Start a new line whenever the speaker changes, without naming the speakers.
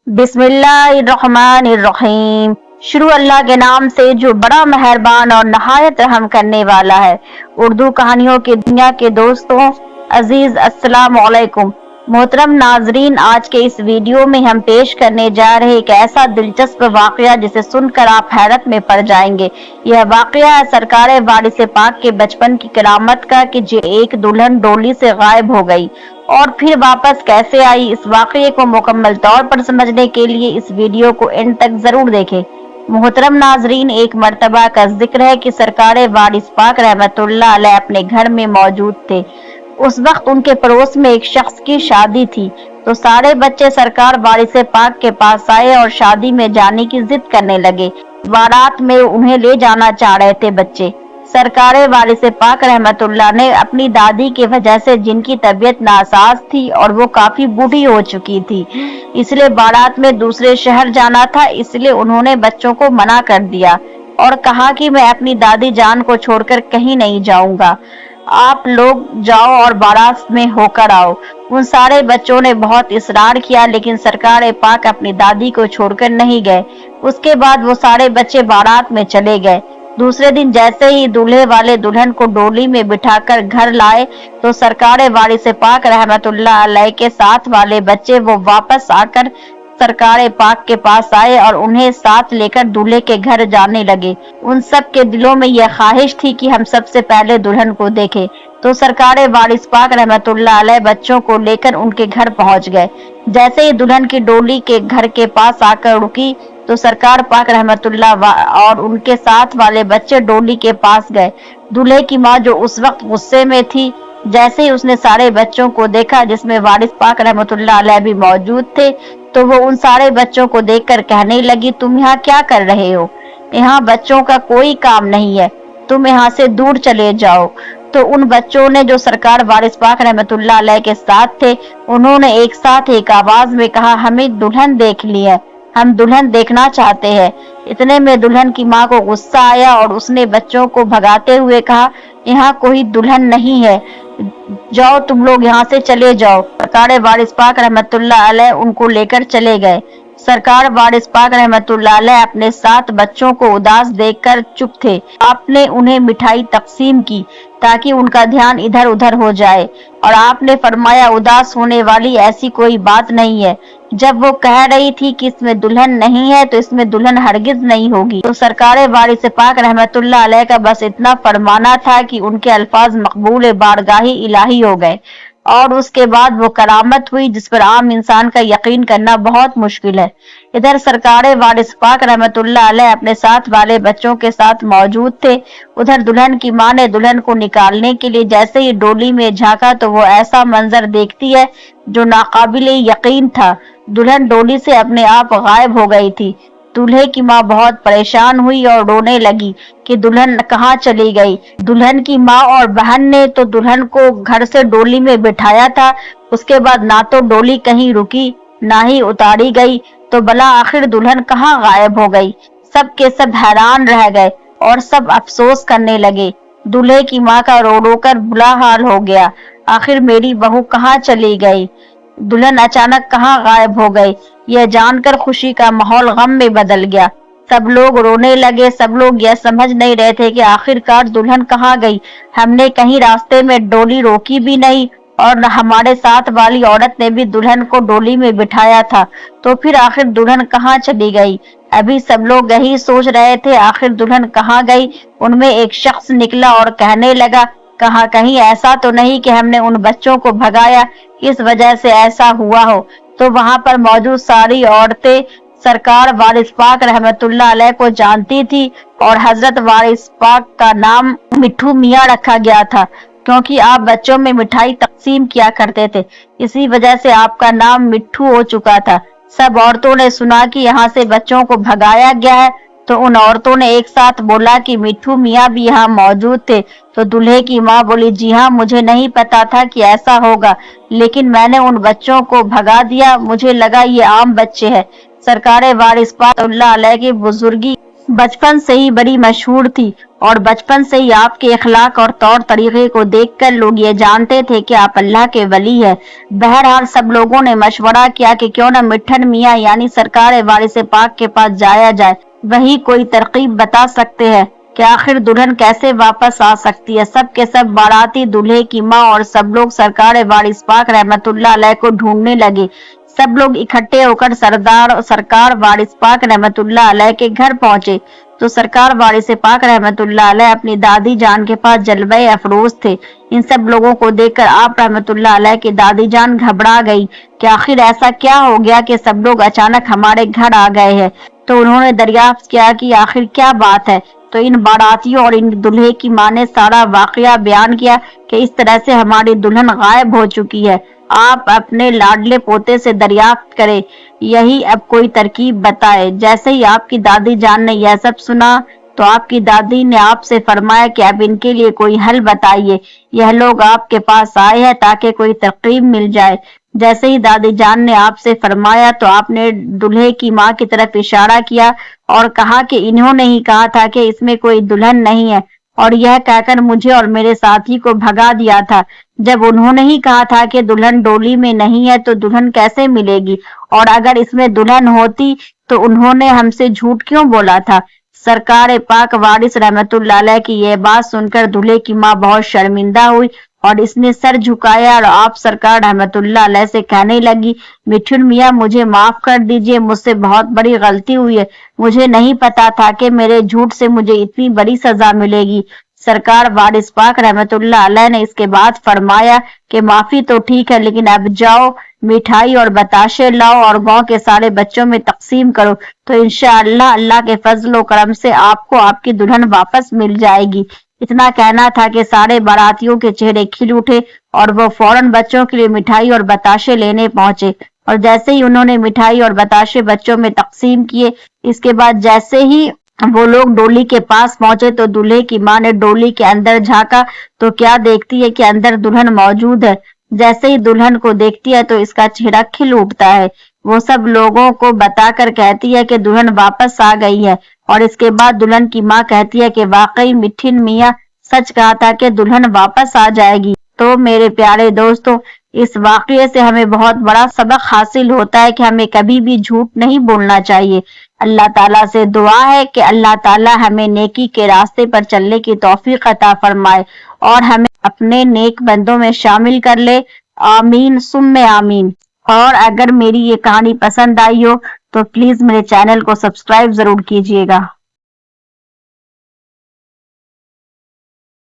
बिस्मिल्लाहिर्रहमानिर्रहीम। शुरू अल्लाह के नाम से जो बड़ा मेहरबान और नहायत रहम करने वाला है। उर्दू कहानियों की दुनिया के दोस्तों अजीज अस्सलाम वालेकुम। मोहतरम नाजरीन, आज के इस वीडियो में हम पेश करने जा रहे एक ऐसा दिलचस्प वाकया जिसे सुनकर आप हैरत में पड़ जाएंगे। यह वाकया है सरकार वारिस पाक के बचपन की करामत का कि जो एक दुल्हन डोली से गायब हो गई और फिर वापस कैसे आई। इस वाकये को मुकम्मल तौर पर समझने के लिए इस वीडियो को एंड तक जरूर देखें। मोहतरम नाजरीन, एक मर्तबा का जिक्र है कि सरकार वारिस पाक रहमतुल्लाह अलैह अपने घर में मौजूद थे। उस वक्त उनके पड़ोस में एक शख्स की शादी थी, तो सारे बच्चे सरकार वारिस पाक के पास आए और शादी में जाने की जिद करने लगे। बारात में उन्हें ले जाना चाह रहे थे बच्चे। सरकार वारिस पाक रहमतुल्लाह ने अपनी दादी की वजह से, जिनकी तबीयत नासाज थी और वो काफी बूढ़ी हो चुकी थी, इसलिए बारात में दूसरे शहर जाना था, इसलिए उन्होंने बच्चों को मना कर दिया और कहा कि मैं अपनी दादी जान को छोड़कर कहीं नहीं जाऊंगा, आप लोग जाओ और बारात में होकर आओ। उन सारे बच्चों ने बहुत इसरार किया, लेकिन सरकार पाक अपनी दादी को छोड़कर नहीं गए। उसके बाद वो सारे बच्चे बारात में चले गए। दूसरे दिन जैसे ही दूल्हे वाले दुल्हन को डोली में बिठाकर घर लाए, तो सरकार वारिस पाक रहमतुल्लाह अलैह के साथ वाले बच्चे वो वापस आकर सरकार पाक के पास आए और उन्हें साथ लेकर दूल्हे के घर जाने लगे। उन सब के दिलों में यह ख्वाहिश थी कि हम सबसे पहले दुल्हन को देखें। तो सरकार वारिस पाक रहमतुल्लाह अलैह बच्चों को लेकर उनके घर पहुंच गए। जैसे ही दुल्हन की डोली के घर के पास आकर रुकी, तो सरकार पाक रहमतुल्लाह और उनके साथ वाले बच्चे डोली के पास गए। दूल्हे की माँ, जो उस वक्त गुस्से में थी, जैसे ही उसने सारे बच्चों को देखा, जिसमें वारिस पाक रहमतुल्लाह अलैह भी मौजूद थे, तो वो उन सारे बच्चों को देखकर कहने लगी, तुम यहाँ क्या कर रहे हो? यहाँ बच्चों का कोई काम नहीं है, तुम यहाँ से दूर चले जाओ। तो उन बच्चों ने, जो सरकार वारिस पाक रहमतुल्लाह अलैह के साथ थे, उन्होंने एक साथ एक आवाज में कहा, हमें दुल्हन देख ली है, हम दुल्हन देखना चाहते हैं। इतने में दुल्हन की माँ को गुस्सा आया और उसने बच्चों को भगाते हुए कहा, यहाँ कोई दुल्हन नहीं है, जाओ तुम लोग यहाँ से चले जाओ। सरकार वारिस पाक रहमतुल्लाह अलैह उनको लेकर चले गए। सरकार वारिस पाक रहमतुल्लाह अलैह अपने साथ बच्चों को उदास देखकर चुप थे। आपने उन्हें मिठाई तकसीम की ताकि उनका ध्यान इधर उधर हो जाए, और आपने फरमाया, उदास होने वाली ऐसी कोई बात नहीं है। जब वो कह रही थी कि इसमें दुल्हन नहीं है, तो इसमें दुल्हन हरगिज नहीं होगी। तो सरकार वारिस पाक रहमतुल्लाह अलैह का बस इतना फरमाना था कि उनके अल्फाज मकबूल बारगाही इलाही हो गए, और उसके बाद वो करामत हुई जिस पर आम इंसान का यकीन करना बहुत मुश्किल है। इधर सरकार वारिस पाक रहमतुल्लाह अलैह अपने साथ वाले बच्चों के साथ मौजूद थे। उधर दुल्हन की माँ ने दुल्हन को निकालने के लिए जैसे ही डोली में झांका, तो वो ऐसा मंजर देखती है जो नाकाबिल यकीन था। दुल्हन डोली से अपने आप गायब हो गई थी। दूल्हे की माँ बहुत परेशान हुई और रोने लगी कि दुल्हन कहाँ चली गई। दुल्हन की माँ और बहन ने तो दुल्हन को घर से डोली में बिठाया था, उसके बाद ना तो डोली कहीं रुकी ना ही उतारी गई, तो भला आखिर दुल्हन कहाँ गायब हो गई। सब के सब हैरान रह गए और सब अफसोस करने लगे। दूल्हे की माँ का रो रो कर बुरा हाल हो गया, आखिर मेरी बहू कहाँ चली गई, दुल्हन अचानक कहाँ गायब हो गई। यह जानकर खुशी का माहौल गम में बदल गया। सब लोग रोने लगे। सब लोग यह समझ नहीं रहे थे कि आखिरकार दुल्हन कहाँ गई। हमने कहीं रास्ते में डोली रोकी भी नहीं, और हमारे साथ वाली औरत ने भी दुल्हन को डोली में बिठाया था, तो फिर आखिर दुल्हन कहाँ चली गई। अभी सब लोग यही सोच रहे थे आखिर दुल्हन कहाँ गई। उनमें एक शख्स निकला और कहने लगा, कहा कहीं ऐसा तो नहीं कि हमने उन बच्चों को भगाया, इस वजह से ऐसा हुआ हो। तो वहां पर मौजूद सारी औरतें सरकार वारिस पाक रहमतुल्लाह अलैह को जानती थी, और हजरत वारिस पाक का नाम मिट्ठू मियाँ रखा गया था, क्योंकि आप बच्चों में मिठाई तकसीम किया करते थे, इसी वजह से आपका नाम मिट्ठू हो चुका था। सब औरतों ने सुना कि यहाँ से बच्चों को भगाया गया है, तो उन औरतों ने एक साथ बोला कि मिट्ठू मियाँ भी यहाँ मौजूद थे। तो दूल्हे की माँ बोली, जी हाँ, मुझे नहीं पता था कि ऐसा होगा, लेकिन मैंने उन बच्चों को भगा दिया, मुझे लगा ये आम बच्चे हैं। सरकार वारिस पाक अलैह की बुजुर्गी बचपन से ही बड़ी मशहूर थी और बचपन से ही आपके इखलाक और तौर तरीके को देखकर लोग ये जानते थे कि आप अल्लाह के वली है। बहरहाल सब लोगों ने मशवरा किया कि क्यों न मिट्ठन मियाँ यानी सरकार वारिस पाक के पास जाया जाए, वही कोई तरकीब बता सकते हैं कि आखिर दुल्हन कैसे वापस आ सकती है। सब के सब बाराती, दूल्हे की माँ और सब लोग सरकार वारिस पाक रहमतुल्लाह अलैह को ढूंढने लगे। सब लोग इकट्ठे होकर सरकार वारिस पाक रहमतुल्लाह अलैह के घर पहुंचे तो सरकार वारिस पाक रहमतुल्लाह अलैह अपनी दादी जान के पास जलवे अफरोज थे। इन सब लोगों को देखकर आप रहमतुल्लाह अलैह की दादी जान घबरा गई कि आखिर ऐसा क्या हो गया कि सब लोग अचानक हमारे घर आ गए हैं। तो उन्होंने दरियाफ्त किया कि आखिर क्या बात है। तो इन बारातियों और इन दूल्हे की माँ ने सारा वाकया बयान किया कि इस तरह से हमारी दुल्हन गायब हो चुकी है। आप अपने लाडले पोते से दरियाफ्त करें, यही अब कोई तरकीब बताए। जैसे ही आपकी दादी जान ने यह सब सुना तो आपकी दादी ने आपसे फरमाया कि अब इनके लिए कोई हल बताइए। यह लोग आपके पास आए हैं ताकि कोई तरकीब मिल जाए। जैसे ही दादी जान ने आपसे फरमाया तो आपने दूल्हे की माँ की तरफ इशारा किया और कहा कि इन्होंने ही कहा था कि इसमें कोई दुल्हन नहीं है और यह कहकर मुझे और मेरे साथी को भगा दिया था। जब उन्होंने ही कहा था कि दुल्हन डोली में नहीं है तो दुल्हन कैसे मिलेगी, और अगर इसमें दुल्हन होती तो उन्होंने हमसे झूठ क्यों बोला था। सरकार पाक वारिस रहमतुल्लाह अलैह की यह बात सुनकर दूल्हे की माँ बहुत शर्मिंदा हुई और इसने सर झुकाया और आप सरकार रहमतुल्लाह अलैह से कहने लगी, मिठुन मियाँ मुझे माफ कर दीजिए, मुझसे बहुत बड़ी गलती हुई है। मुझे नहीं पता था कि मेरे झूठ से मुझे इतनी बड़ी सजा मिलेगी। सरकार वारिस पाक रहमतुल्लाह अलैह ने इसके बाद फरमाया कि माफी तो ठीक है, लेकिन अब जाओ मिठाई और बताशे लाओ और गांव के सारे बच्चों में तकसीम करो, तो इंशाअल्लाह अल्लाह के फजल व करम से आपको आपकी दुल्हन वापस मिल जाएगी। इतना कहना था कि सारे बारातियों के चेहरे खिल उठे और वो फौरन बच्चों के लिए मिठाई और बताशे लेने पहुंचे। और जैसे ही उन्होंने मिठाई और बताशे बच्चों में तकसीम किए, इसके बाद जैसे ही वो लोग डोली के पास पहुंचे तो दूल्हे की माँ ने डोली के अंदर झांका तो क्या देखती है कि अंदर दुल्हन मौजूद है। जैसे ही दुल्हन को देखती है तो इसका चेहरा खिल उठता है। वो सब लोगों को बताकर कहती है कि दुल्हन वापस आ गई है। और इसके बाद दुल्हन की माँ कहती है कि वाकई मिठिन मियाँ सच कहा था कि दुल्हन वापस आ जाएगी। तो मेरे प्यारे दोस्तों, इस वाकये से हमें बहुत बड़ा सबक हासिल होता है कि हमें कभी भी झूठ नहीं बोलना चाहिए। अल्लाह ताला से दुआ है कि अल्लाह ताला हमें नेकी के रास्ते पर चलने की तौफीक अता फरमाए और हमें अपने नेक बंदों में शामिल कर ले। आमीन सुम्मे आमीन। और अगर मेरी ये कहानी पसंद आई हो तो प्लीज मेरे चैनल को सब्सक्राइब जरूर कीजिएगा।